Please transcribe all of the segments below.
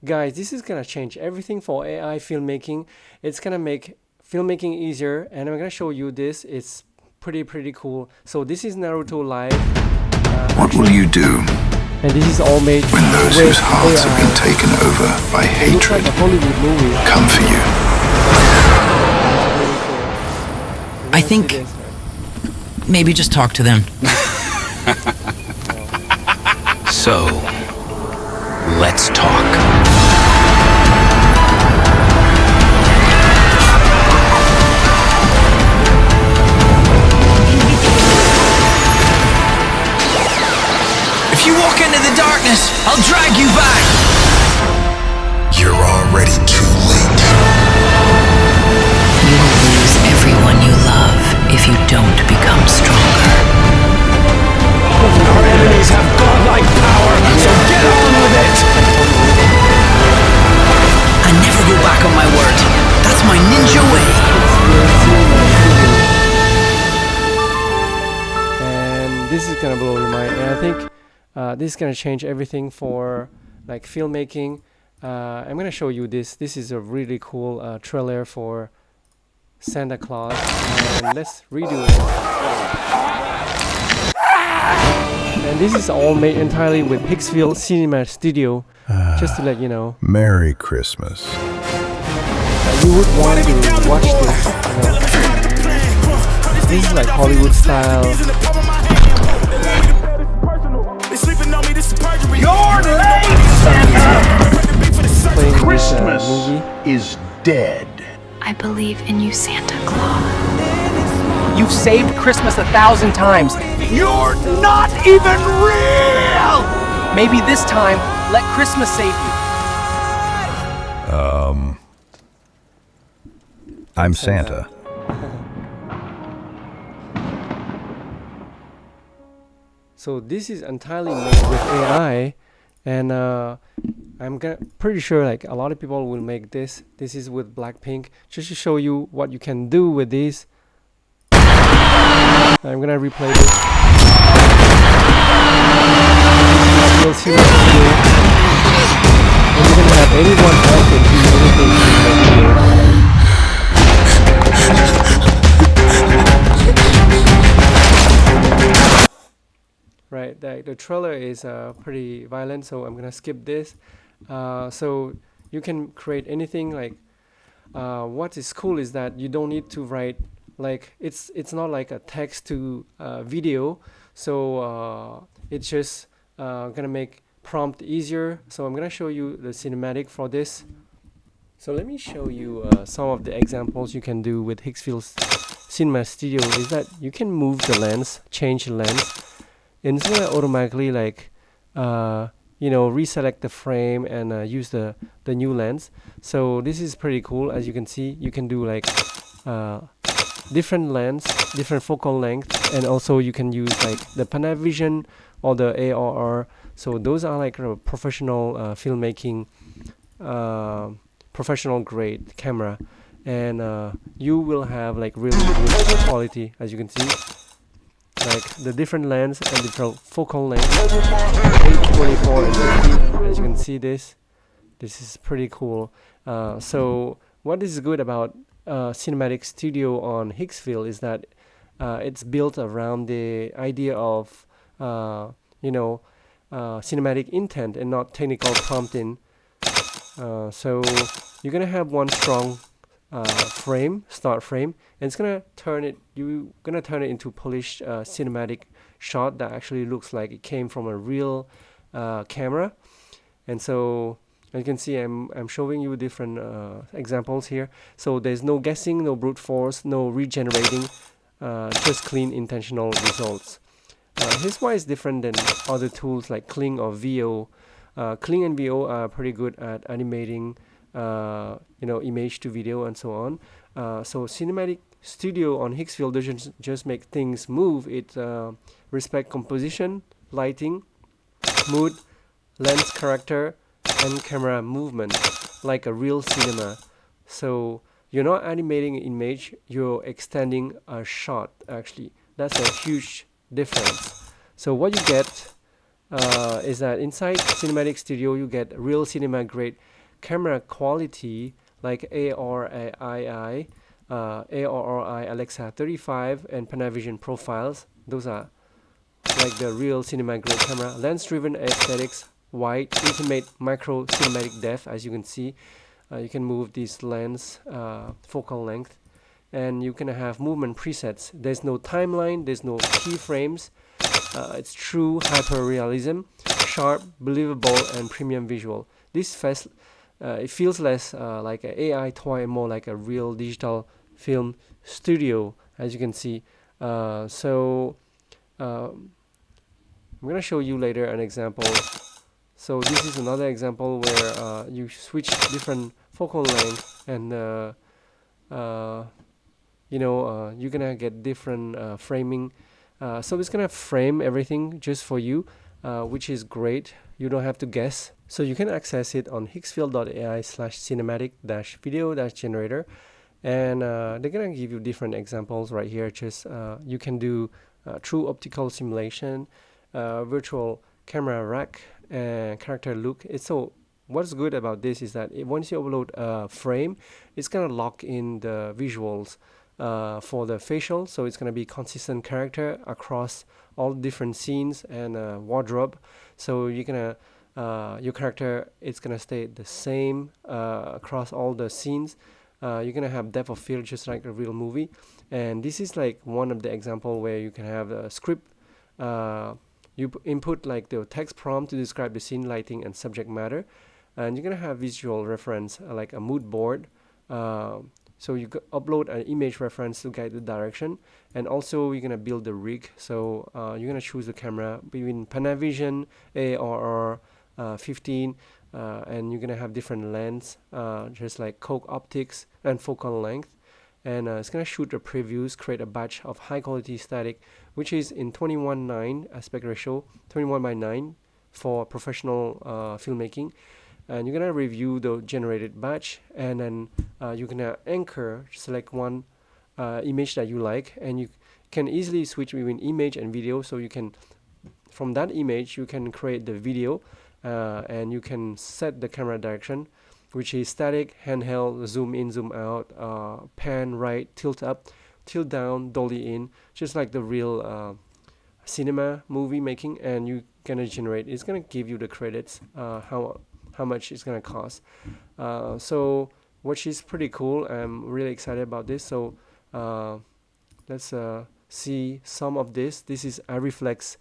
guys, this is gonna change everything for AI filmmaking. It's gonna make filmmaking easier, and I'm gonna show you this. It's pretty cool. So this is Naruto live. What will you do And this is all made when those with whose hearts AI. have been taken over by It looks like hatred a Hollywood movie. come for you? I think maybe just talk to them. So, let's talk. If you walk into the darkness, I'll drag you back. You're already too late. You will lose everyone you love if you don't become stronger. Our enemies have godlike power, so get on with it! I never go back on my word. That's my ninja way. And this is gonna blow your mind. And I think this is gonna change everything for like filmmaking. I'm gonna show you this. This is a really cool trailer for Santa Claus. And let's redo it. And this is all made entirely with Higgsfield Cinema Studio. Just to let you know, Merry Christmas. you would want to watch this. You know. This is like Hollywood style. You're late, Playing this Christmas movie. is dead. I believe in you, Santa Claus. You've saved Christmas 1,000 times. You're not even real! Maybe this time, let Christmas save you. I'm Santa. So this is entirely made with AI, and I'm pretty sure like a lot of people will make this. This is with Blackpink, just to show you what you can do with this. I'm gonna replay this. You'll see what you do. And you can have anyone else can do anything in the video. Right, the trailer is pretty violent, so I'm gonna skip this. So you can create anything. Like what is cool is that you don't need to write, like it's not like a text to video, so it's just gonna make prompt easier. So I'm gonna show you the cinematic for this. So let me show you some of the examples you can do with Higgsfield Cinema Studio. Is that you can move the lens, change the lens, and it's gonna automatically like reselect the frame and use the new lens. So this is pretty cool. As you can see, you can do like different lens, different focal length, and also you can use like the Panavision or the ARR. So those are like professional filmmaking, professional grade camera, and you will have like really good quality. As you can see, like the different lens and different focal length, 8, 24 and 50. As you can see, this is pretty cool. So what is good about Cinematic Studio on Higgsfield is that it's built around the idea of cinematic intent and not technical prompting. So you're gonna have one strong start frame, and it's gonna turn it into polished cinematic shot that actually looks like it came from a real camera. And so as you can see, I'm showing you different examples here. So there's no guessing, no brute force, no regenerating, just clean intentional results. Here's why it's different than other tools like Kling or VO. Kling and VO are pretty good at animating image to video and so on. So Cinematic Studio on Higgsfield doesn't just make things move, it respect composition, lighting, mood, lens character, and camera movement like a real cinema. So you're not animating an image, you're extending a shot actually. That's a huge difference. So what you get is that inside Cinematic Studio you get real cinema grade camera quality like ARRI, Alexa 35 and Panavision profiles. Those are like the real cinema grade camera. Lens driven aesthetics, wide, intimate, micro cinematic depth. As you can see, you can move this lens focal length, and you can have movement presets. There's no timeline, there's no keyframes. It's true hyper-realism, sharp, believable, and premium visual. This it feels less like an AI toy and more like a real digital film studio, as you can see. So I'm gonna show you later an example. So this is another example where you switch different focal length, and you're gonna get different framing. So it's gonna frame everything just for you, which is great. You don't have to guess. So you can access it on higgsfield.ai/cinematic-video-generator, and they're gonna give you different examples right here. Just you can do true optical simulation, virtual camera rack, and character look. So what's good about this is that once you upload a frame, it's gonna lock in the visuals for the facial, so it's gonna be consistent character across all different scenes and wardrobe. So you're gonna your character, it's gonna stay the same across all the scenes. You're gonna have depth of field just like a real movie, and this is like one of the example where you can have a script. You input like the text prompt to describe the scene, lighting, and subject matter, and you're gonna have visual reference like a mood board. So you upload an image reference to guide the direction, and also you're gonna build the rig. So you're gonna choose the camera between Panavision, ARR 15, and you're gonna have different lens, just like Coke optics and focal length. And it's gonna shoot the previews, create a batch of high quality static, which is in 21:9 aspect ratio, 21:9 for professional filmmaking. And you're gonna review the generated batch, and then you're gonna select one image that you like, and you can easily switch between image and video. So you can, from that image, you can create the video, and you can set the camera direction, which is static, handheld, zoom in, zoom out, pan right, tilt up, tilt down, dolly in, just like the real cinema movie making. And you're gonna generate, it's gonna give you the credits, how much it's gonna cost. So which is pretty cool. I'm really excited about this. So let's see some of this. This is a reflex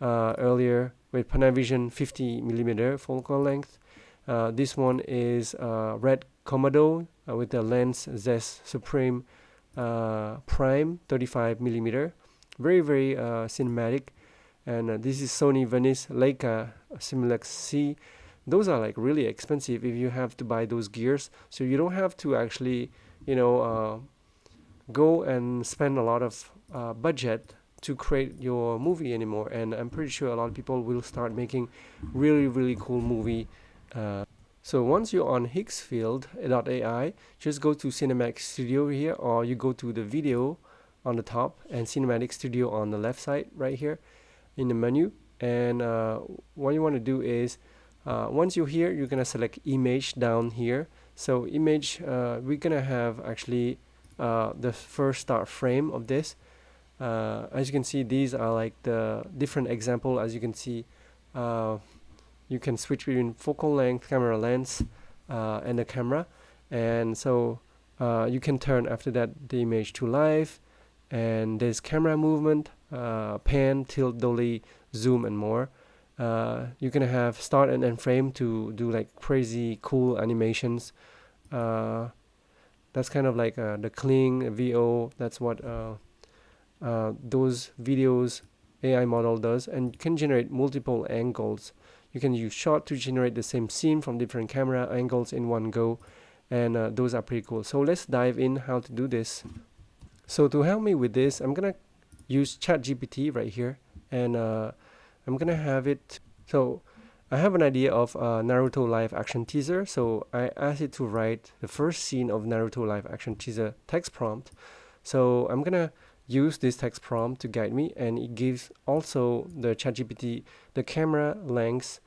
earlier with Panavision 50mm focal length. This one is Red Komodo with the lens Zest Supreme Prime 35mm. Very, very cinematic. And this is Sony Venice Leica Simulux C. Those are like really expensive if you have to buy those gears. So you don't have to actually, go and spend a lot of budget to create your movie anymore. And I'm pretty sure a lot of people will start making really, really cool movie. So once you're on Higgsfield.ai, just go to Cinematic Studio here, or you go to the video on the top and Cinematic Studio on the left side right here in the menu. And what you want to do is, once you're here, you're gonna select image down here. So image, we're gonna have actually the first start frame of this. As you can see, these are like the different example. As you can see, you can switch between focal length, camera lens, and the camera. And so you can turn after that the image to live, and there's camera movement, pan, tilt, dolly, zoom, and more. You're gonna have start and end frame to do like crazy cool animations. That's kind of like the Kling VO. That's what those videos AI model does, and you can generate multiple angles. You can use shot to generate the same scene from different camera angles in one go, and those are pretty cool. So let's dive in how to do this. So to help me with this, I'm gonna use ChatGPT right here, and I'm gonna have it. So I have an idea of Naruto live action teaser, so I asked it to write the first scene of Naruto live action teaser text prompt. So I'm gonna use this text prompt to guide me, and it gives also the ChatGPT the camera length,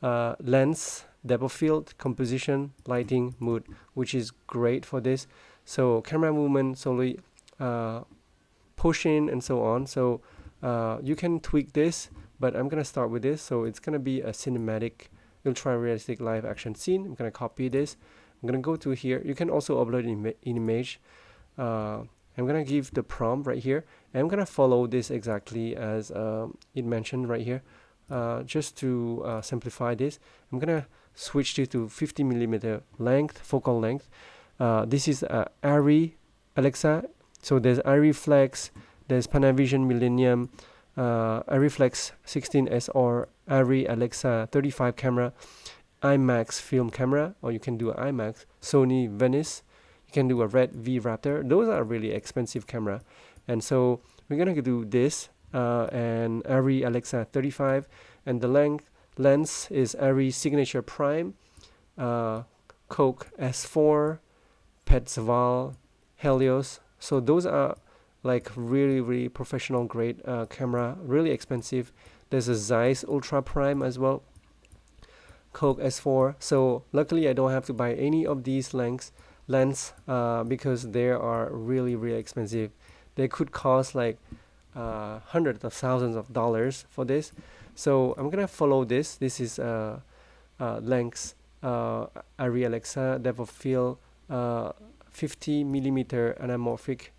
lens, depth of field, composition, lighting, mood, which is great for this. So camera movement, slowly push in and so on. So you can tweak this, but I'm gonna start with this. So it's gonna be a cinematic, ultra realistic live action scene. I'm gonna copy this. I'm gonna go to here. You can also upload an image. I'm gonna give the prompt right here, and I'm gonna follow this exactly as it mentioned right here. Just to simplify this, I'm gonna switch it to 50mm length, focal length. This is ARRI Alexa. So there's ARRI Flex, there's Panavision Millennium, ARRI Flex 16S, or ARRI Alexa 35 camera, IMAX film camera, or you can do IMAX, Sony Venice, you can do a Red V Raptor. Those are really expensive camera. And so we're gonna do this, and ARRI Alexa 35, and the lens is ARRI Signature Prime, Coke S4, Petzval, Helios. So those are like really professional grade camera, really expensive. There's a Zeiss Ultra Prime as well, Coke S4. So luckily I don't have to buy any of these lens because they are really expensive. They could cost like hundreds of thousands of dollars for this. So I'm gonna follow this. This is length, ARRI Alexa, depth of field, 50mm anamorphic.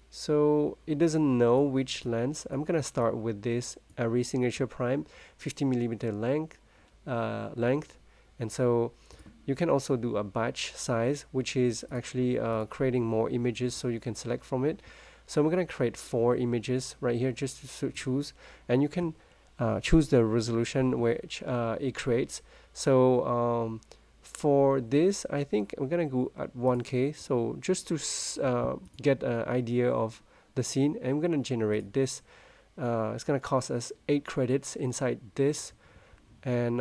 So it doesn't know which lens. I'm gonna start with this ARRI Signature Prime, 50mm length, and so you can also do a batch size, which is actually creating more images, so you can select from it. So I'm gonna create 4 images right here just to choose, and you can choose the resolution which it creates. So for this, I think I'm gonna go at 1K. So just to get an idea of the scene, I'm gonna generate this. It's gonna cost us 8 credits inside this, and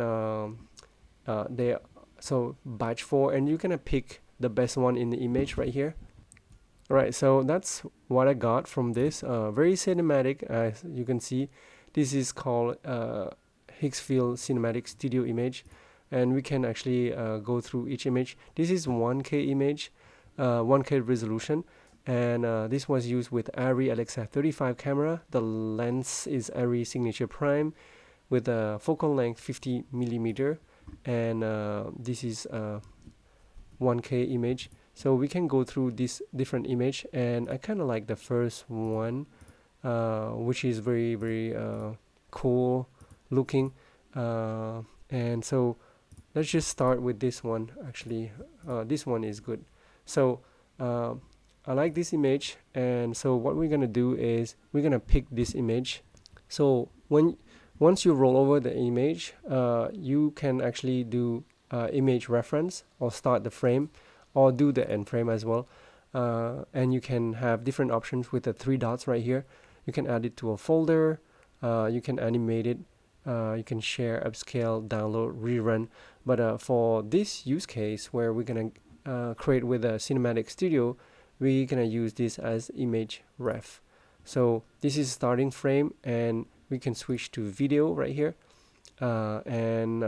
so batch 4, and you're gonna pick the best one in the image right here. Alright, so that's what I got from this. Very cinematic, as you can see. This is called Higgsfield Cinema Studio image, and we can actually go through each image. This is 1K image, 1K resolution, and this was used with ARRI Alexa 35 camera. The lens is ARRI Signature Prime with a focal length 50mm, and this is 1K image. So we can go through this different image, and I kind of like the first one, which is very cool looking, and so let's just start with this one. Actually, this one is good. So I like this image, and so what we're gonna do is we're gonna pick this image. So once you roll over the image, you can actually do image reference, or start the frame, or do the end frame as well, and you can have different options with the 3 dots right here. You can add it to a folder, you can animate it, you can share, upscale, download, rerun. But for this use case where we're gonna create with a cinematic studio, we're gonna use this as image ref. So this is starting frame, and we can switch to video right here, and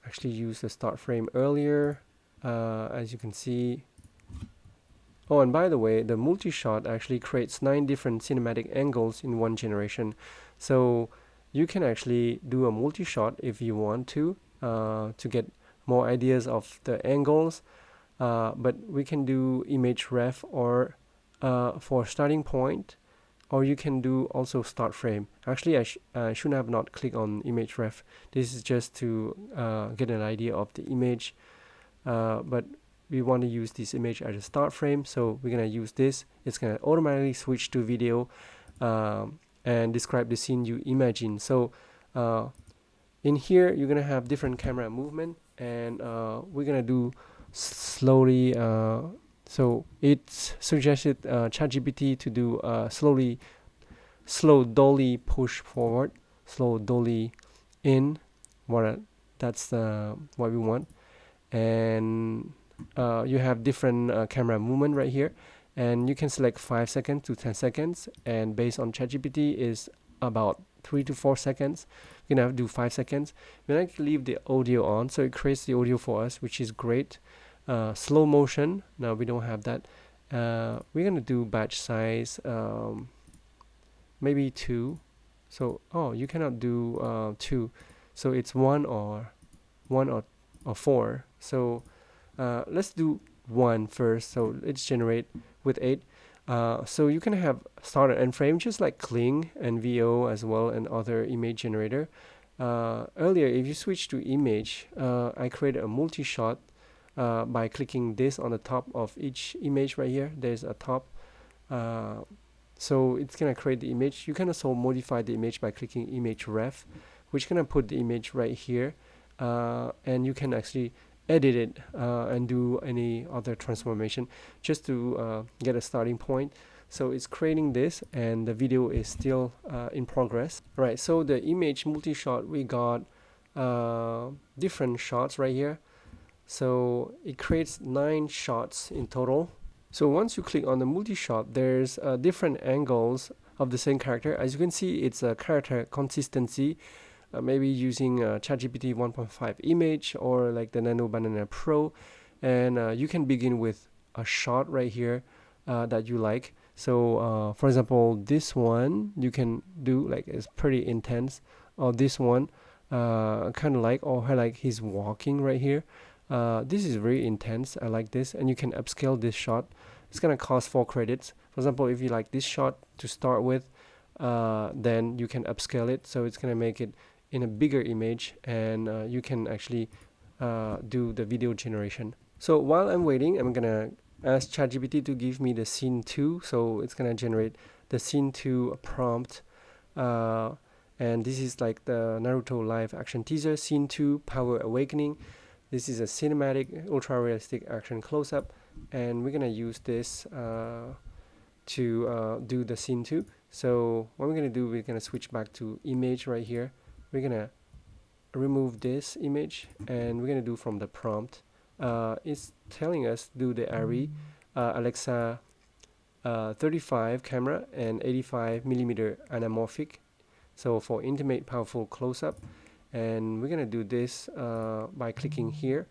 actually use the start frame earlier. As you can see. Oh, and by the way, the multi-shot actually creates 9 different cinematic angles in one generation. So you can actually do a multi-shot if you want to get more ideas of the angles. But we can do image ref, or for starting point, or you can do also start frame. Actually, I should have not clicked on image ref. This is just to get an idea of the image. But we want to use this image as a start frame, so we're gonna use this. It's gonna automatically switch to video and describe the scene you imagine. So in here you're gonna have different camera movement, and we're gonna do slowly. So it's suggested ChatGPT to do slow dolly push forward, slow dolly in. That's what we want. And you have different camera movement right here, and you can select 5 seconds to 10 seconds, and based on ChatGPT is about 3 to 4 seconds. We're gonna have to do 5 seconds. Then I can leave the audio on, so it creates the audio for us, which is great. Slow motion, now we don't have that. We're gonna do batch size, maybe 2. So you cannot do 2, so it's 1 or 4. So let's do 1 first. So let's generate with 8. So you can have start and end frame just like Kling and VO as well, and other image generator. Earlier, if you switch to image, I created a multi-shot by clicking this on the top of each image right here. There's a top, so it's gonna create the image. You can also modify the image by clicking image ref, which gonna put the image right here, and you can actually edit it and do any other transformation just to get a starting point. So it's creating this, and the video is still in progress. Right, so the image multi-shot, we got different shots right here. So it creates 9 shots in total. So once you click on the multi-shot, there's different angles of the same character. As you can see, it's a character consistency. Maybe using ChatGPT 1.5 image or like the Nano Banana Pro, and you can begin with a shot right here that you like. So for example, this one you can do like it's pretty intense, or this one kind of like, or I like he's walking right here. This is very intense. I like this, and you can upscale this shot. It's gonna cost 4 credits. For example, if you like this shot to start with, then you can upscale it, so it's gonna make it in a bigger image, and you can actually do the video generation. So while I'm waiting, I'm gonna ask ChatGPT to give me the scene 2. So it's gonna generate the scene 2 prompt, and this is like the Naruto live action teaser, scene 2, Power Awakening. This is a cinematic, ultra realistic action close-up, and we're gonna use this to do the scene 2. So what we're gonna do, we're gonna switch back to image right here. We're gonna remove this image, and we're gonna do from the prompt. It's telling us do the ARRI, Alexa 35 camera and 85mm anamorphic. So for intimate, powerful close-up, and we're gonna do this by clicking here,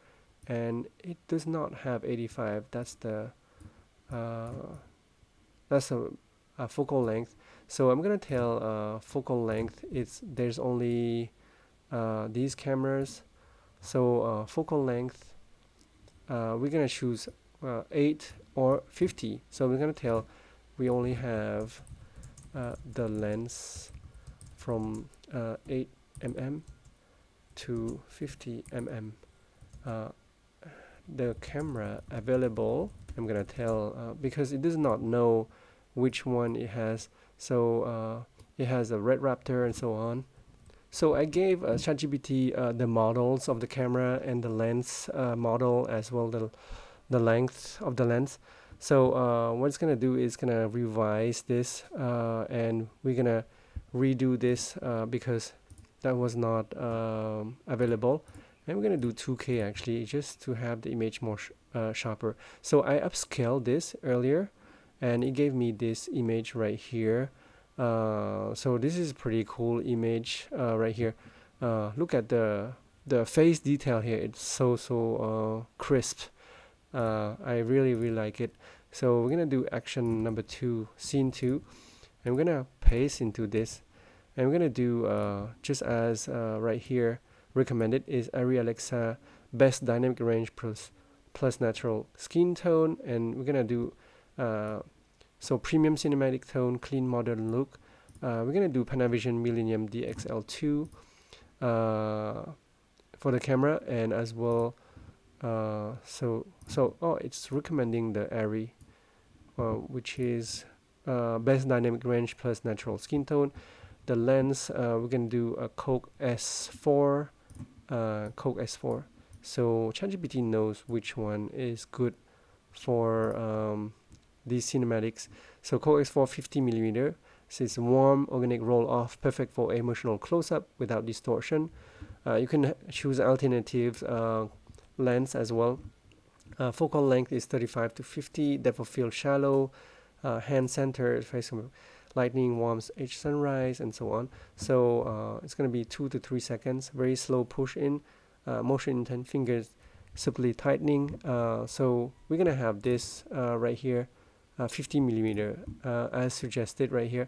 and it does not have 85. That's the focal length. So I'm gonna tell focal length, there's only these cameras. So focal length, we're gonna choose 8 or 50. So we're gonna tell we only have the lens from 8 mm to 50 mm. The camera available, I'm gonna tell because it does not know which one it has. So it has a Red Raptor and so on. So I gave ChatGPT the models of the camera and the lens model, as well the length of the lens. So what it's gonna do is gonna revise this, and we're gonna redo this because that was not available. And we're gonna do 2K actually, just to have the image more sharper. So I upscaled this earlier, and it gave me this image right here. So this is a pretty cool image right here. Look at the face detail here. It's so crisp. I really like it. So we're gonna do action number 2, scene 2, and we're gonna paste into this, and we're gonna do just as right here recommended is ARRI Alexa best dynamic range plus natural skin tone, and we're gonna do so premium cinematic tone, clean modern look. We're gonna do Panavision Millennium DXL2 for the camera, and as well it's recommending the ARRI, which is best dynamic range plus natural skin tone. The lens, we're gonna do a Coke S4. So ChatGPT knows which one is good for these cinematics. So Coke S4 50mm. So it's warm, organic roll-off, perfect for emotional close-up without distortion. You can choose alternative lens as well. Focal length is 35 to 50. Depth of field shallow. Hand center, facing lightning, warms, edge sunrise, and so on. So it's going to be 2 to 3 seconds. Very slow push in. Motion intent, fingers subtly tightening. So we're going to have this right here, 50 millimeter, as suggested right here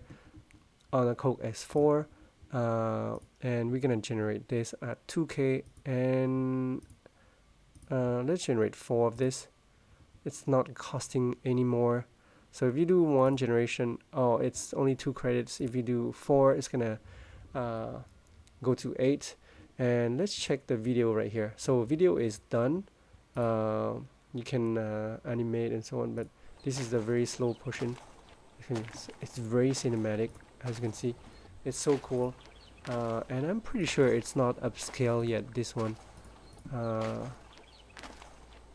on a Coke S4. And we're going to generate this at 2K, and let's generate 4 of this. It's not costing anymore. So if you do 1 generation, oh, it's only 2 credits. If you do 4, it's gonna go to 8. And let's check the video right here. So video is done. You can animate and so on, but this is the very slow pushing. It's very cinematic, as you can see. It's so cool. And I'm pretty sure it's not upscale yet, this one.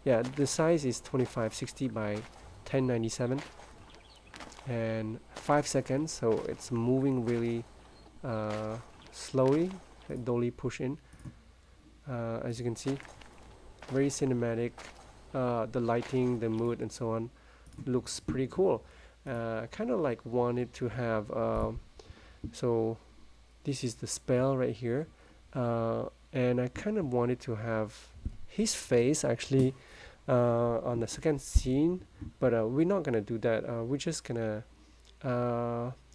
Yeah, the size is 2560 by 1097. And 5 seconds, so it's moving really slowly, like dolly push in, as you can see. Very cinematic. The lighting, the mood, and so on looks pretty cool. Kind of like wanted to have so this is the spell right here, and I kind of wanted to have his face actually on the second scene, but we're not gonna do that. We're just gonna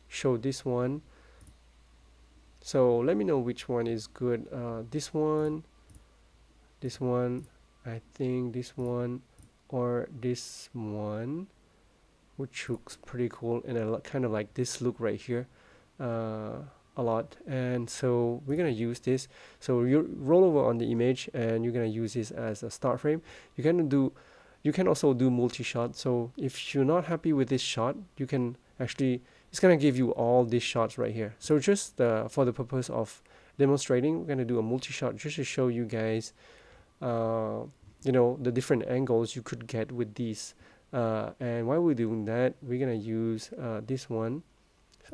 show this one. So let me know which one is good. This one, I think this one, or this one, which looks pretty cool, and I kind of like this look right here a lot. And so we're gonna use this. So you roll over on the image, and you're gonna use this as a start frame. You can also do multi-shot. So if you're not happy with this shot, you can actually, it's gonna give you all these shots right here. So just for the purpose of demonstrating, we're gonna do a multi-shot just to show you guys you know, the different angles you could get with these. And while we're doing that, we're gonna use this one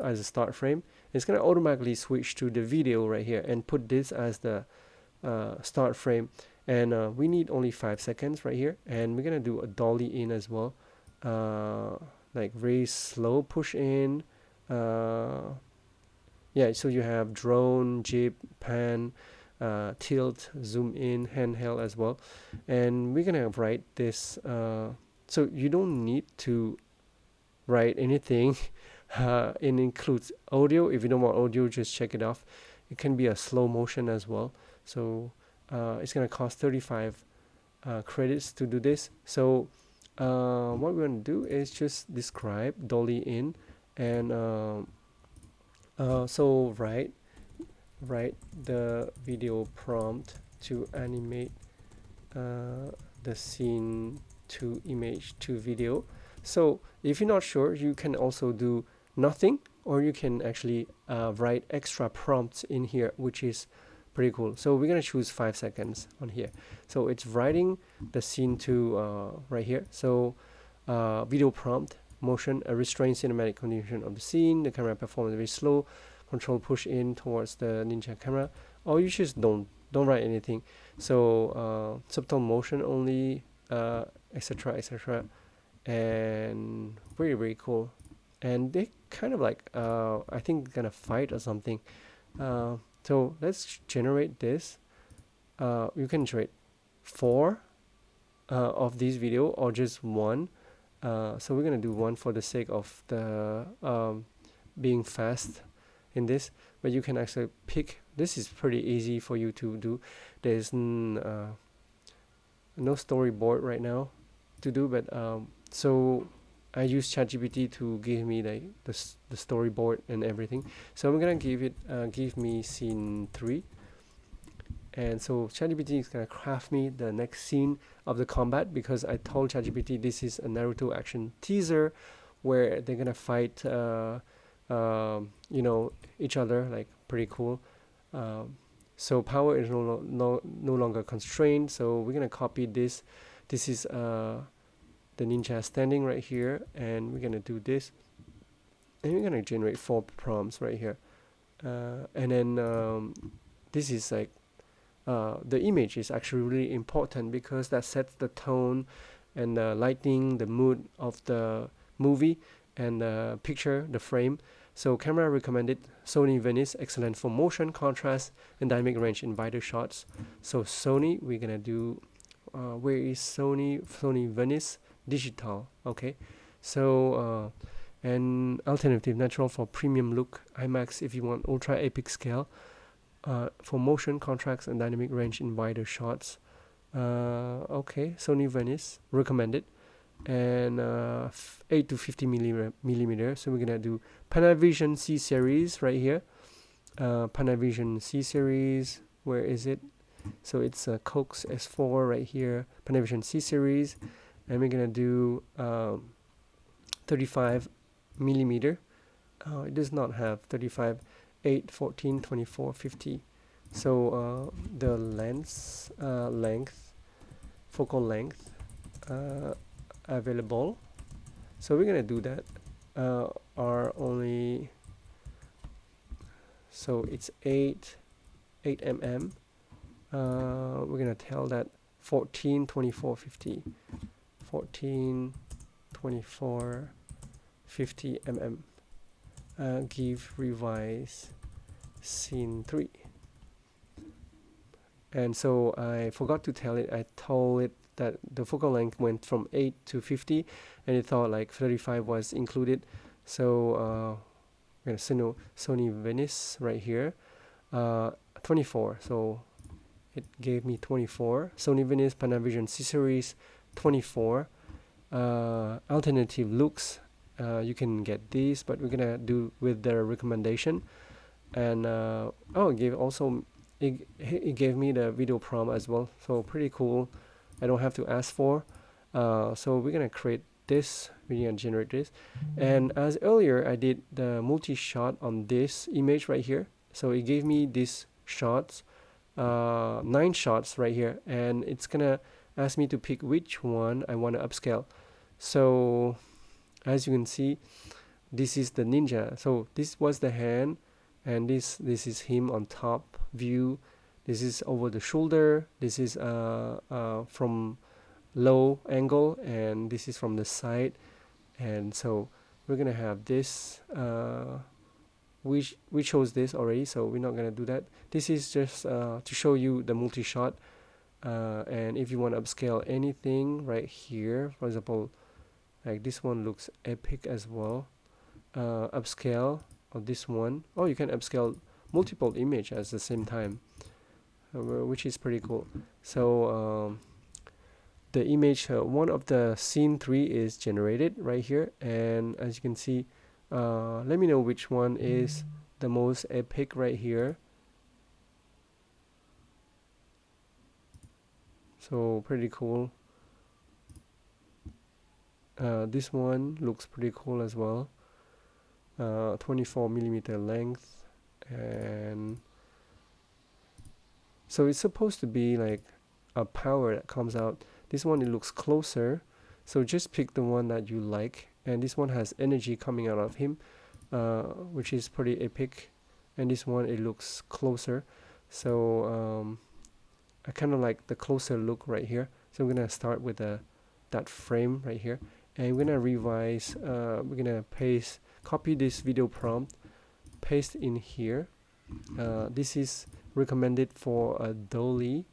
as a start frame. It's gonna automatically switch to the video right here and put this as the start frame. And we need only 5 seconds right here, and we're gonna do a dolly in as well, like very slow push in. Yeah, so you have drone, jib, pan, tilt, zoom in, handheld as well. And we're gonna write this, so you don't need to write anything. It includes audio. If you don't want audio, just check it off. It can be a slow motion as well. So it's gonna cost 35 credits to do this. So what we're gonna do is just describe dolly in, and so write the video prompt to animate the scene to image to video. So if you're not sure, you can also do nothing, or you can actually write extra prompts in here, which is pretty cool. So we're gonna choose 5 seconds on here. So it's writing the scene to right here. So video prompt, motion, a restrained cinematic condition of the scene. The camera performance very slow. Control push in towards the ninja camera. Or you just don't write anything. So subtle motion only, etc., etc. And very, very cool. And they kind of like I think gonna fight or something. So let's generate this. You can generate 4 of these video, or just 1. So we're gonna do 1 for the sake of the being fast in this. But you can actually pick. This is pretty easy for you to do. There's no storyboard right now to do, but so I use ChatGPT to give me the storyboard and everything. So I'm gonna give it give me scene 3, and so ChatGPT is gonna craft me the next scene of the combat, because I told ChatGPT this is a Naruto action teaser where they're gonna fight you know, each other, like pretty cool. So power is no longer constrained. So we're gonna copy this. This is the ninja standing right here, and we're gonna do this, and we're gonna generate 4 prompts right here. And then this is like the image is actually really important, because that sets the tone and the lighting, the mood of the movie, and the picture, the frame. So camera recommended Sony Venice, excellent for motion, contrast, and dynamic range in wider shots. So Sony, we're gonna do, where is Sony? Sony Venice digital. Okay, so and alternative natural for premium look, IMAX if you want ultra epic scale, for motion, contrast, and dynamic range in wider shots. Okay, Sony Venice recommended, and 8 to 50 millimeter. So we're gonna do Panavision C series right here. Panavision C series, where is it? So it's a Cox S4 right here, Panavision C series, and we're gonna do 35 millimeter. It does not have 35, 8, 14, 24, 50. So the lens length, focal length available. So we're gonna do that. Are only, so it's 8 mm. We're gonna tell that 14, 24, 50, 14, 24, 50 mm. Give revise scene 3. And so I forgot to tell it. I told it that the focal length went from 8 to 50, and it thought like 35 was included. So we're gonna send Sony Venice right here, 24. So it gave me 24. Sony Venice Panavision C series 24. Alternative looks, you can get these, but we're gonna do with the recommendation. And oh, it gave me the video prompt as well, so pretty cool. I don't have to ask for. So we're gonna create this, we're gonna generate this, and as earlier I did the multi-shot on this image right here. So it gave me these shots, 9 shots right here, and it's gonna ask me to pick which one I want to upscale. So as you can see, this is the ninja. So this was the hand, and this is him on top view. This is over the shoulder. This is from low angle, and this is from the side. And so we're gonna have this. We chose this already, so we're not gonna do that. This is just to show you the multi-shot. And if you want to upscale anything right here, for example, like this one looks epic as well. Upscale of this one. Oh, you can upscale multiple image at the same time, which is pretty cool. So the image, one of the scene 3 is generated right here, and as you can see, let me know which one is the most epic right here. So pretty cool. This one looks pretty cool as well. 24 millimeter length, and so it's supposed to be like a power that comes out. This one, it looks closer, so just pick the one that you like. And this one has energy coming out of him, which is pretty epic. And this one, it looks closer, so I kind of like the closer look right here. So we're gonna start with that frame right here, and we're gonna revise. We're gonna copy this video prompt, paste in here. This is recommended for a dolly.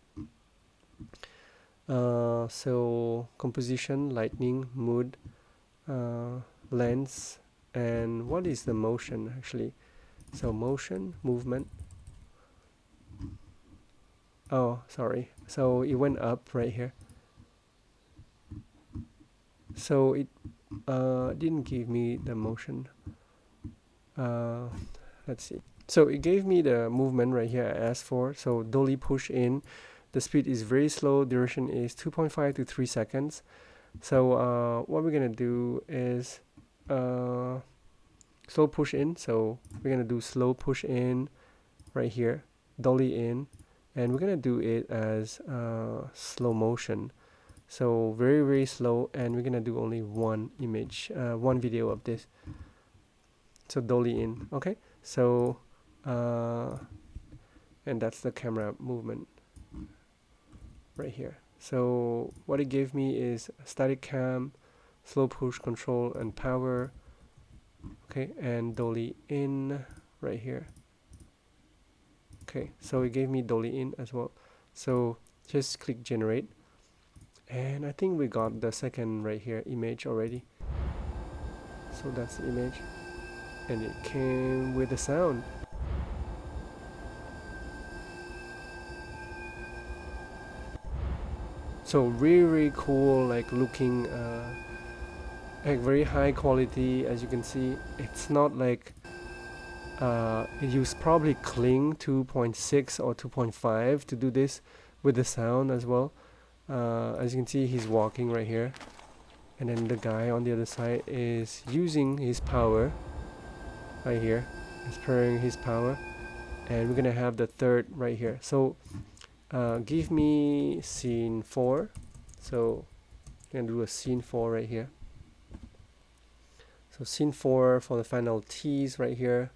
So composition, lighting, mood, lens, and what is the motion actually? So motion, movement. Oh, sorry. So it went up right here. So it didn't give me the motion. Let's see. So it gave me the movement right here I asked for. So dolly push in. The speed is very slow. Duration is 2.5 to 3 seconds. So what we're gonna do is slow push in. So we're gonna do slow push in right here, dolly in, and we're gonna do it as slow motion. So very, very slow, and we're gonna do only one image, one video of this. So dolly in. Okay, so and that's the camera movement right here. So what it gave me is static cam, slow push control and power, okay, and dolly in right here. Okay, so it gave me dolly in as well. So just click generate, and I think we got the second right here image already. So that's the image, and it came with the sound. So really cool, like looking like very high quality. As you can see, it's not like it used probably Kling 2.6 or 2.5 to do this with the sound as well. As you can see, he's walking right here, and then the guy on the other side is using his power right here. He's pairing his power, and we're gonna have the third right here. So give me scene 4. So I'm gonna do a scene 4 right here. So scene 4 for the final tease right here.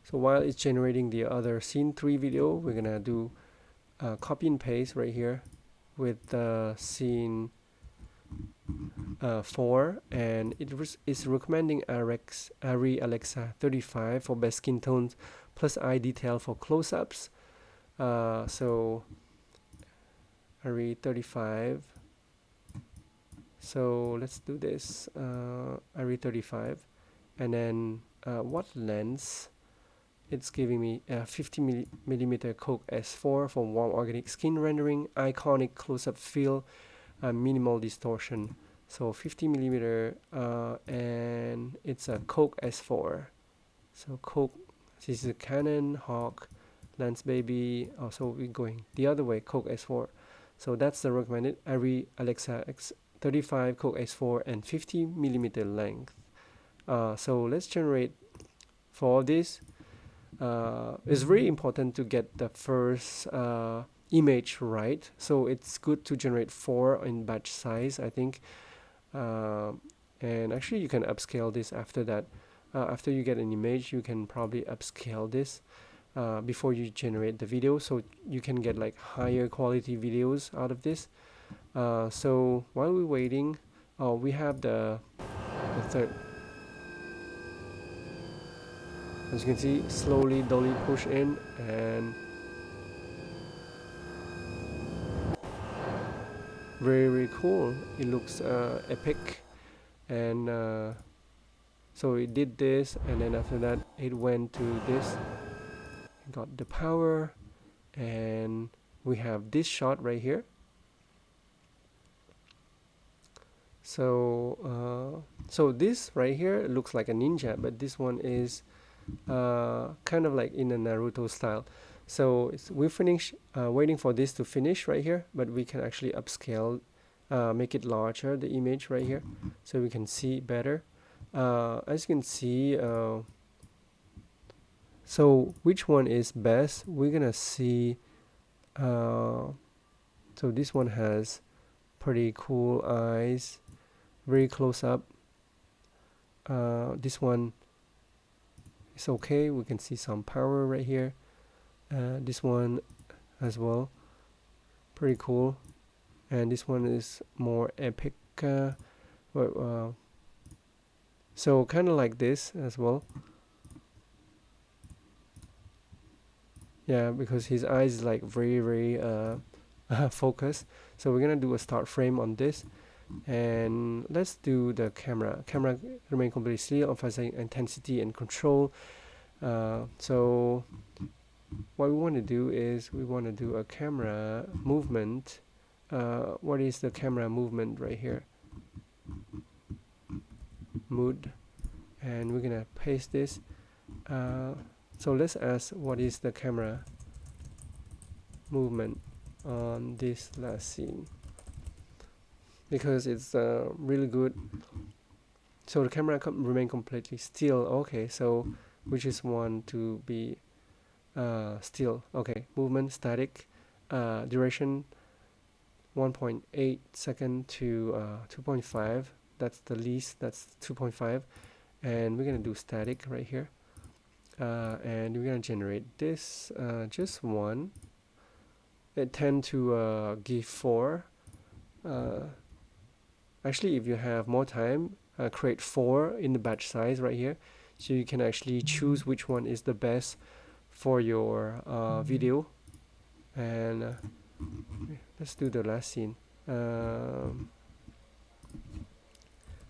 So while it's generating the other scene 3 video, we're gonna do copy and paste right here with the scene 4, and it's recommending Arri Alexa 35 for best skin tones plus eye detail for close-ups. So Arri 35. So let's do this. Arri 35, and then what lens? It's giving me 50 millimeter Coke S4 for warm organic skin rendering, iconic close-up feel, minimal distortion. So 50 millimeter, and it's a Coke S4. So Coke, this is a Canon Hawk lens, baby. So we're going the other way, Coke S4. So that's the recommended Arri Alexa X35 Coke S4 and 50 millimeter length. So let's generate for this. It's very important to get the first image right, so it's good to generate 4 in batch size, I think. And actually you can upscale this after that. After you get an image, you can probably upscale this before you generate the video, so you can get like higher quality videos out of this. So while we're waiting, we have the third. As you can see, slowly dolly push in, and very cool. It looks epic, and so it did this, and then after that it went to this. It got the power, and we have this shot right here. So so this right here looks like a ninja, but this one is kind of like in a Naruto style. So we finish waiting for this to finish right here, but we can actually upscale, make it larger, the image right here, so we can see better. As you can see, so which one is best? We're gonna see. So this one has pretty cool eyes, very close up. This one is okay, we can see some power right here. This one as well, pretty cool. And this one is more epic, so kind of like this as well. Yeah, because his eyes is like very focused. So we're gonna do a start frame on this, and let's do the camera remain completely still, emphasizing intensity and control. So what we want to do is we want to do a camera movement. What is the camera movement right here? Mood, and we're gonna paste this. So let's ask what is the camera movement on this last scene, because it's really good. So the camera remain completely still. Okay, so we just want to be still. Okay, movement static, duration 1.8 second to 2.5. That's the least, that's 2.5, and we're gonna do static right here, and we're gonna generate this just one. it tend to give 4. Actually, if you have more time, create 4 in the batch size right here, so you can actually choose which one is the best for your video. And let's do the last scene.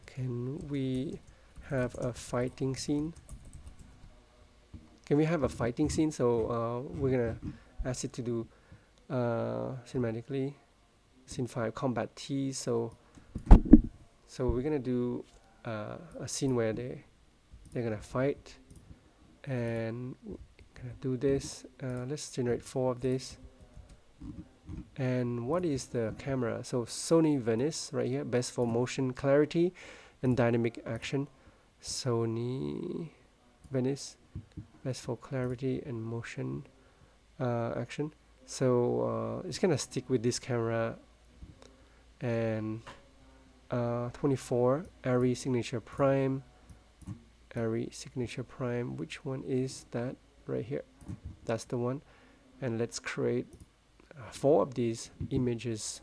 Can we have a fighting scene? Can we have a fighting scene? So we're gonna ask it to do cinematically scene 5 combat T. So we're gonna do a scene where they're gonna fight, and gonna do this. Let's generate 4 of this. And what is the camera? So Sony Venice right here, best for motion clarity and dynamic action. Sony Venice, best for clarity and motion action. So it's gonna stick with this camera. And 24 Arri signature prime. Arri signature prime. Which one is that? Right here. That's the one. And let's create 4 of these images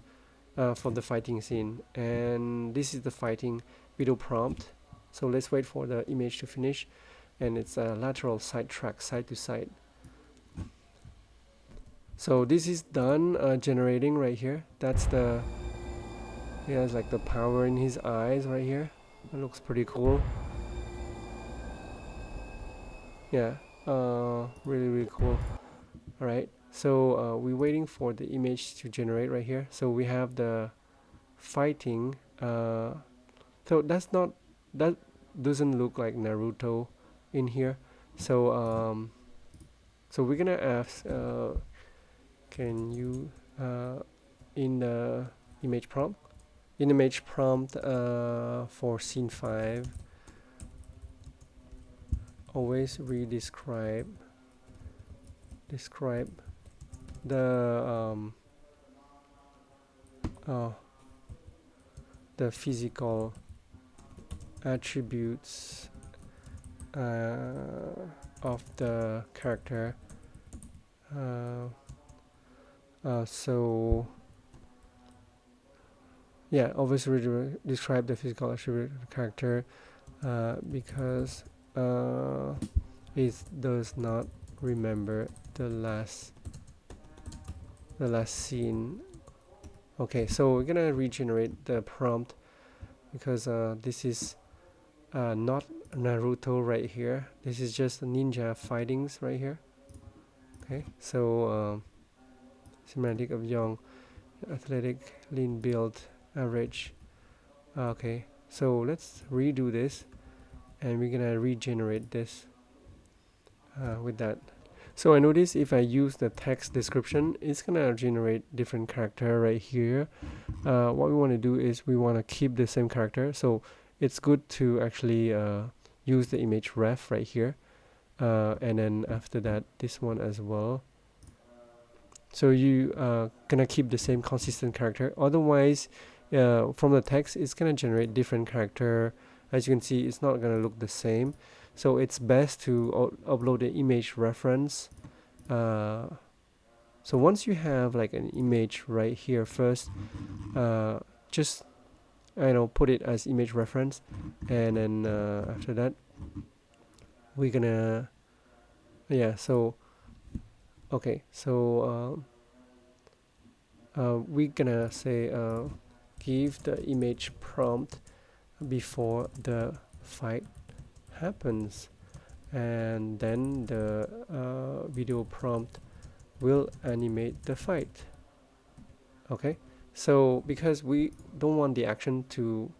for the fighting scene. And this is the fighting video prompt. So let's wait for the image to finish. And it's a lateral side track, side to side. So this is done generating right here. That's the, he has like the power in his eyes right here. It looks pretty cool. Yeah, really cool. All right. So we're waiting for the image to generate right here. So we have the fighting. So that's not, that doesn't look like Naruto in here. So so we're gonna ask, can you in the image prompt, for scene 5, always describe the physical attributes of the character. So yeah, always describe the physical attribute of the character because it does not remember the last scene. Okay, so we're gonna regenerate the prompt because this is not Naruto right here. This is just ninja fightings right here. Okay, so semantic of young, athletic, lean build, average. Okay, so let's redo this, and we're gonna regenerate this with that. So I notice if I use the text description, it's gonna generate different character right here. What we want to do is we want to keep the same character, so it's good to actually use the image ref right here, and then after that this one as well. So you gonna keep the same consistent character. Otherwise, from the text, it's gonna generate different character. As you can see, it's not gonna look the same. So it's best to upload the image reference. So once you have like an image right here first, just put it as image reference, and then after that we're gonna so okay, so we're gonna say give the image prompt before the fight happens, and then the video prompt will animate the fight. Okay, so because we don't want the action to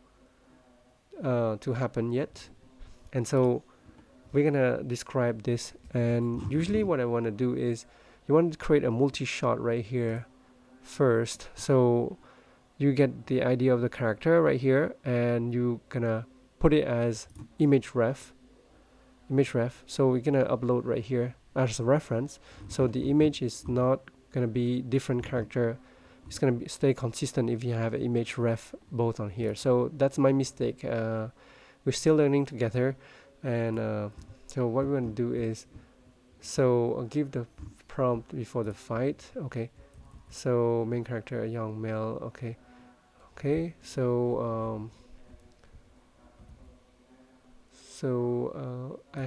happen yet, and so we're gonna describe this. And usually what I want to do is you want to create a multi-shot right here first, so you get the idea of the character right here, and you gonna put it as image ref. So we're gonna upload right here as a reference, so the image is not gonna be different character. It's gonna stay consistent if you have an image ref both on here. So that's my mistake. We're still learning together, and so what we're gonna do is, so I'll give the prompt before the fight. Okay, So main character, a young male. Okay. So I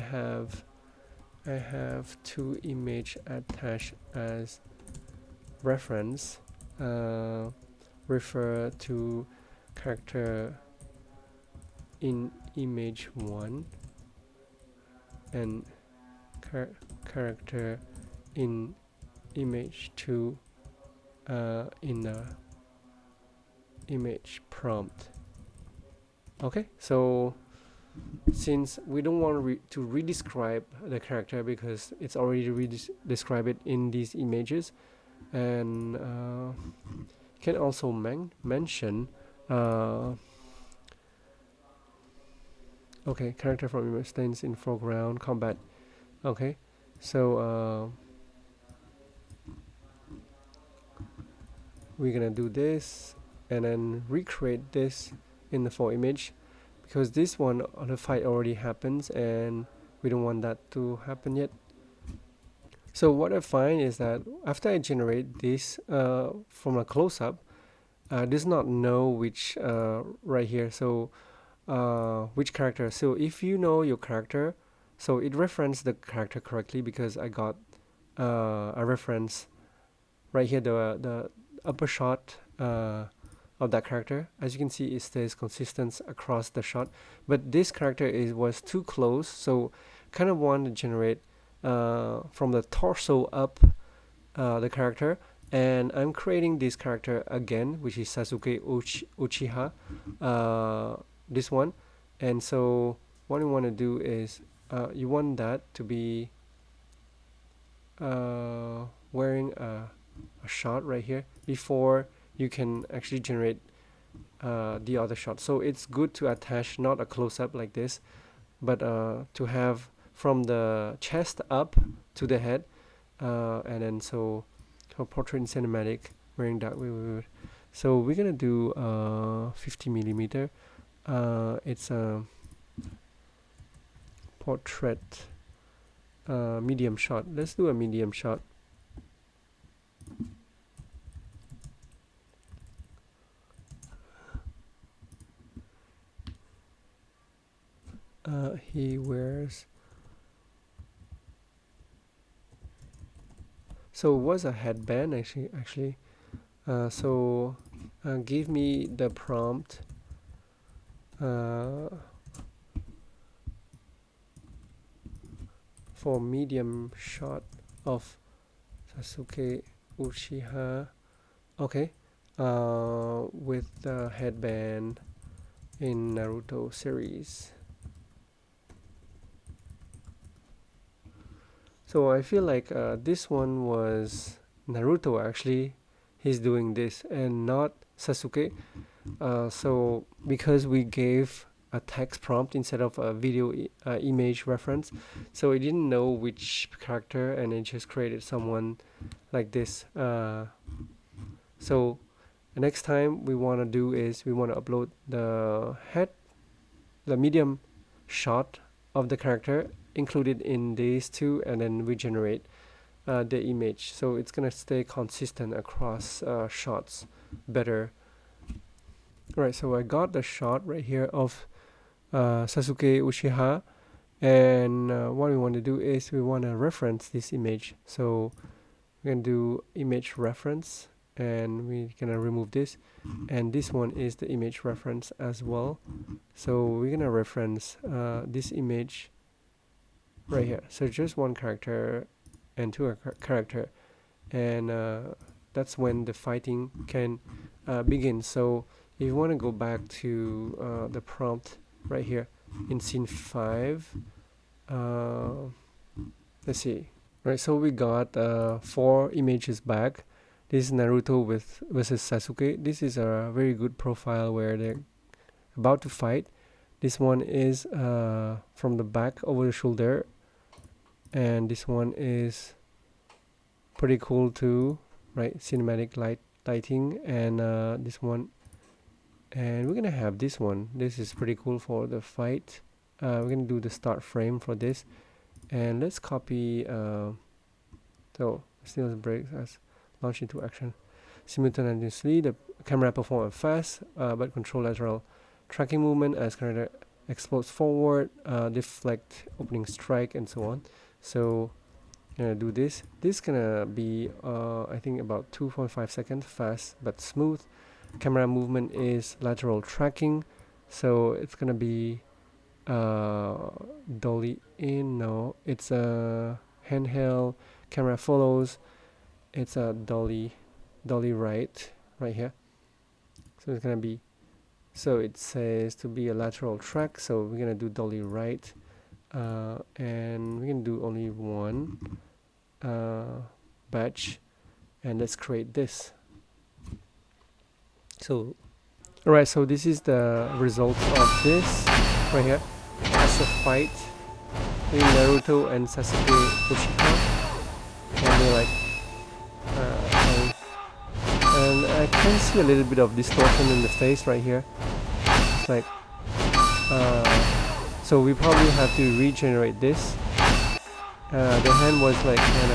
have two image attached as reference. Refer to character in image 1 and character in image 2 in a image prompt. Okay, so since we don't want to redescribe the character because it's already described it in these images, and you can also mention okay, character from image stands in foreground combat. Okay, so we're gonna do this and then recreate this in the 4 image, because this one the fight already happens and we don't want that to happen yet. So what I find is that after I generate this from a close-up, does not know which right here, so which character. So if you know your character, so it referenced the character correctly because I got a reference right here, the upper shot of that character. As you can see, it stays consistent across the shot, but this character was too close, so kind of want to generate from the torso up the character, and I'm creating this character again, which is Sasuke Uchiha, this one. And so what you want to do is you want that to be wearing a shot right here before you can actually generate the other shot. So it's good to attach not a close-up like this, but to have from the chest up to the head, and then so portrait in cinematic wearing that. So we're gonna do 50 millimeter. It's a portrait medium shot. Let's do a medium shot. He wears, so it was a headband actually. So give me the prompt for medium shot of Sasuke Uchiha. Okay, with the headband in Naruto series. So I feel like this one was Naruto actually. He's doing this and not Sasuke. So because we gave a text prompt instead of a video image reference, so it didn't know which character and it just created someone like this. So the next time we want to do is we want to upload the medium shot of the character included in these two, and then we generate the image, so it's gonna stay consistent across shots better. Right, so I got the shot right here of Sasuke Uchiha, and what we want to do is we want to reference this image. So we're gonna do image reference, and we're gonna remove this, and this one is the image reference as well. So we're gonna reference this image right here. So just one character and two character, and that's when the fighting can begin. So if you want to go back to the prompt right here in scene 5, let's see. Right, so we got 4 images back. This is Naruto versus Sasuke. This is a very good profile where they're about to fight. This one is from the back over the shoulder, and this one is pretty cool too, right? Cinematic lighting, and this one, and we're gonna have this one. This is pretty cool for the fight. We're gonna do the start frame for this, and let's copy so still breaks as launch into action. Simultaneously, the camera performs fast but control lateral tracking movement as character explodes forward, deflect opening strike, and so on. So gonna do this. This gonna be I think about 2.5 seconds, fast but smooth. Camera movement is lateral tracking, so it's gonna be dolly in. No, it's a handheld. Camera follows. It's a dolly right here. So it's gonna be. So it says to be a lateral track. So we're gonna do dolly right, and we can do only one batch, and let's create this. So alright, so this is the result of this right here. That's a fight between Naruto and Sasuke Uchiha, and they're like and I can see a little bit of distortion in the face right here. It's like so we probably have to regenerate this. The hand was like kind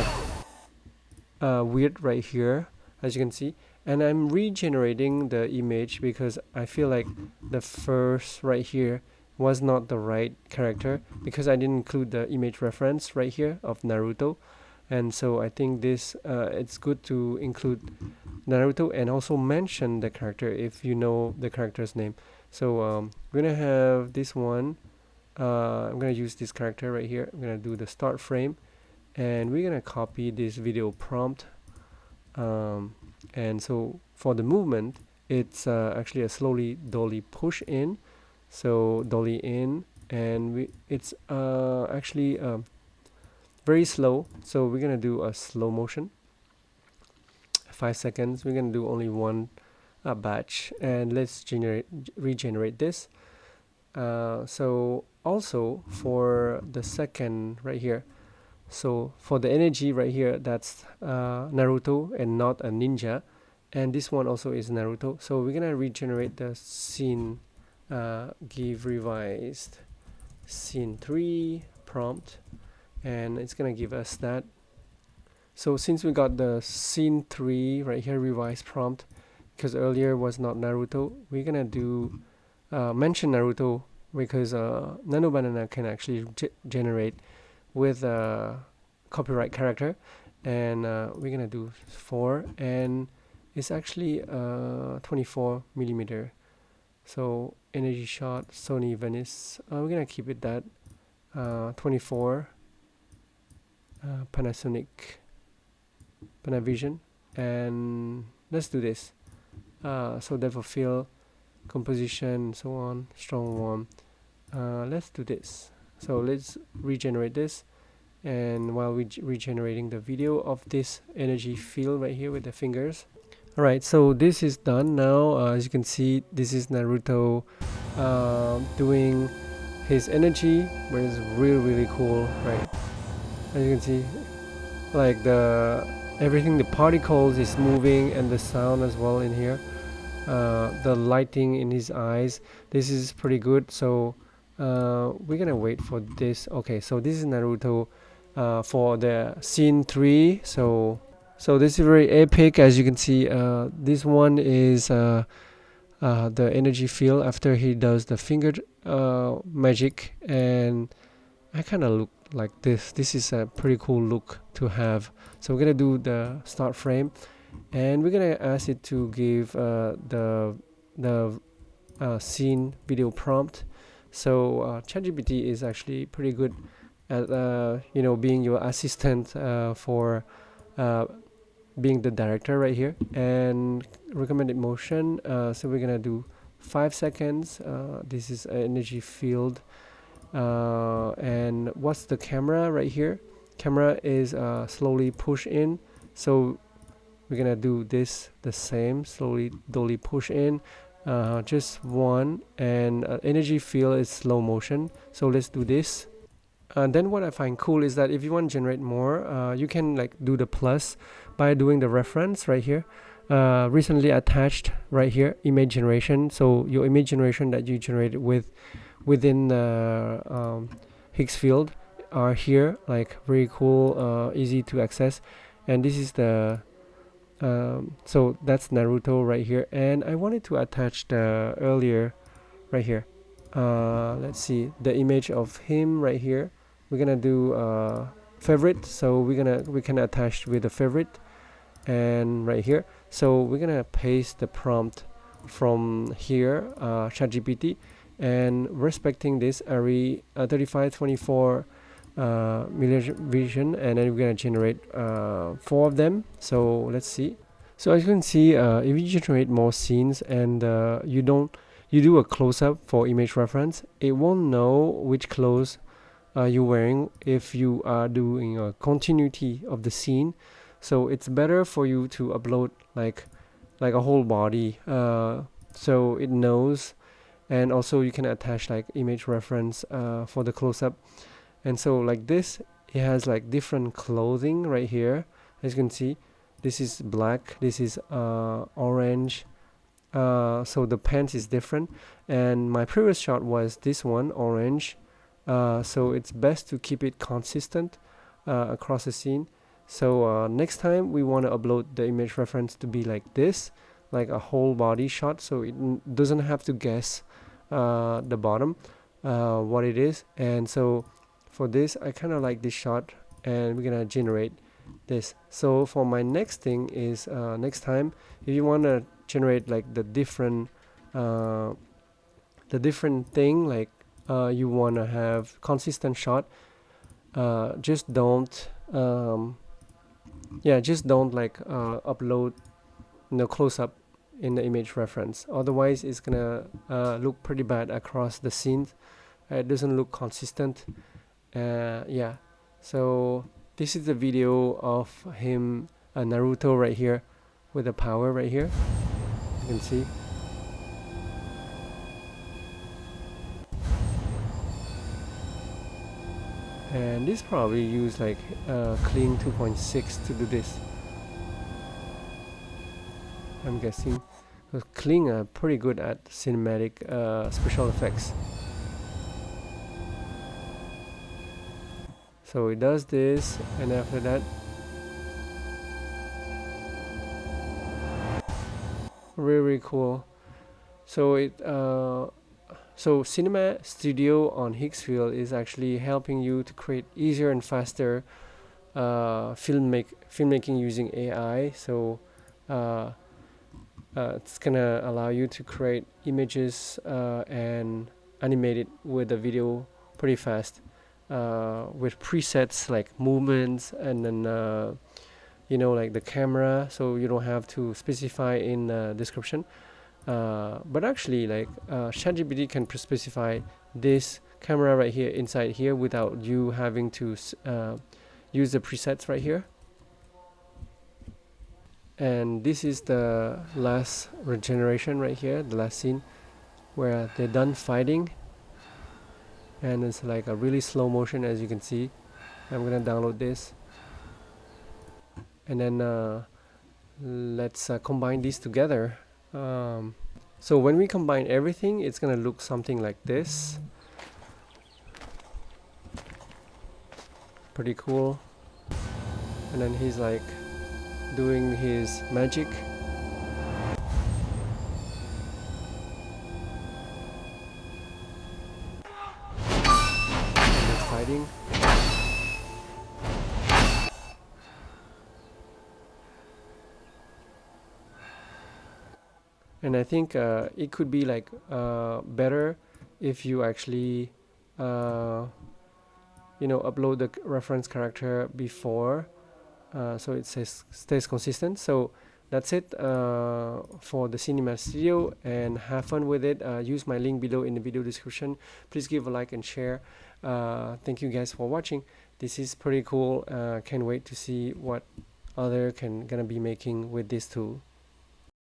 of weird right here, as you can see, and I'm regenerating the image because I feel like the first right here was not the right character because I didn't include the image reference right here of Naruto, and so I think this it's good to include Naruto and also mention the character if you know the character's name. So we're gonna have this one. I'm gonna use this character right here. I'm gonna do the start frame, and we're gonna copy this video prompt. And so for the movement, it's actually a slowly dolly push in. So dolly in, and it's actually very slow. So we're gonna do a slow motion. 5 seconds. We're gonna do only one batch, and let's regenerate this. So also for the second right here, so for the energy right here, that's Naruto and not a ninja, and this one also is Naruto. So we're gonna regenerate the scene, give revised scene 3 prompt, and it's gonna give us that. So since we got the scene 3 right here, revised prompt, because earlier was not Naruto, we're gonna do mention Naruto because Nano Banana can actually generate with a copyright character, and we're gonna do 4, and it's actually 24 millimeter. So energy shot Sony Venice, we're gonna keep it that 24 Panavision, and let's do this. So depth of field, composition, so on, strong warm. Let's do this. So let's regenerate this, and while we regenerating the video of this energy field right here with the fingers. Alright, so this is done now. As you can see, this is Naruto doing his energy, but it's really cool, right? As you can see, like everything, the particles is moving, and the sound as well in here. The lighting in his eyes, this is pretty good. So we're gonna wait for this. Okay, so this is Naruto for the scene 3. So this is very epic. As you can see, this one is the energy field after he does the finger magic, and I kind of look like this. This is a pretty cool look to have. So we're gonna do the start frame, and we're gonna ask it to give the scene video prompt. So ChatGPT is actually pretty good at being your assistant for being the director right here. And recommended motion, so we're gonna do 5 seconds. This is energy field, and what's the camera right here? Camera is slowly push in, so we're gonna do this the same, slowly dolly push in, just one, and energy field is slow motion. So let's do this. And then what I find cool is that if you want to generate more, you can like do the plus by doing the reference right here, recently attached right here, image generation. So your image generation that you generated within the Higgsfield are here, like very cool, easy to access. And this is the So that's Naruto right here, and I wanted to attach the earlier right here. Let's see the image of him right here. We're gonna do favorite, so we can attach with the favorite, and right here. So we're gonna paste the prompt from here, ChatGPT, and respecting this array 3524 million vision, and then we're gonna generate 4 of them. So let's see. So as you can see, if you generate more scenes and you do a close-up for image reference, it won't know which clothes you're wearing if you are doing a continuity of the scene. So it's better for you to upload like a whole body, so it knows. And also you can attach like image reference for the close-up. And so like this, it has like different clothing right here. As you can see, this is black, this is orange, so the pants is different. And my previous shot was this one, orange, so it's best to keep it consistent across the scene. So next time we want to upload the image reference to be like this, like a whole body shot, so it doesn't have to guess the bottom what it is. And so for this, I kind of like this shot, and we're gonna generate this. So for my next thing is next time, if you want to generate like the different thing, like you want to have consistent shot, just don't like upload close-up in the image reference. Otherwise it's gonna look pretty bad across the scenes. It doesn't look consistent. Yeah, so this is the video of him, Naruto right here, with the power right here, you can see. And this probably use like clean 2.6 to do this, I'm guessing, because Kling are pretty good at cinematic special effects. So it does this, and after that, really cool. So so Cinema Studio on Higgsfield is actually helping you to create easier and faster filmmaking using AI. So it's gonna allow you to create images and animate it with a video pretty fast, with presets like movements, and then like the camera, so you don't have to specify in the description. But actually, like ChatGPT can specify this camera right here inside here without you having to use the presets right here. And this is the last regeneration right here, the last scene where they're done fighting, and it's like a really slow motion, as you can see. I'm gonna download this, and then let's combine these together. So when we combine everything, it's gonna look something like this. Pretty cool. And then he's like doing his magic. And he's fighting. And I think it could be like better if you actually upload the reference character before, so it stays consistent. So that's it for the Cinema Studio, and have fun with it. Use my link below in the video description. Please give a like and share. Thank you guys for watching. This is pretty cool. Can't wait to see what other gonna be making with this tool.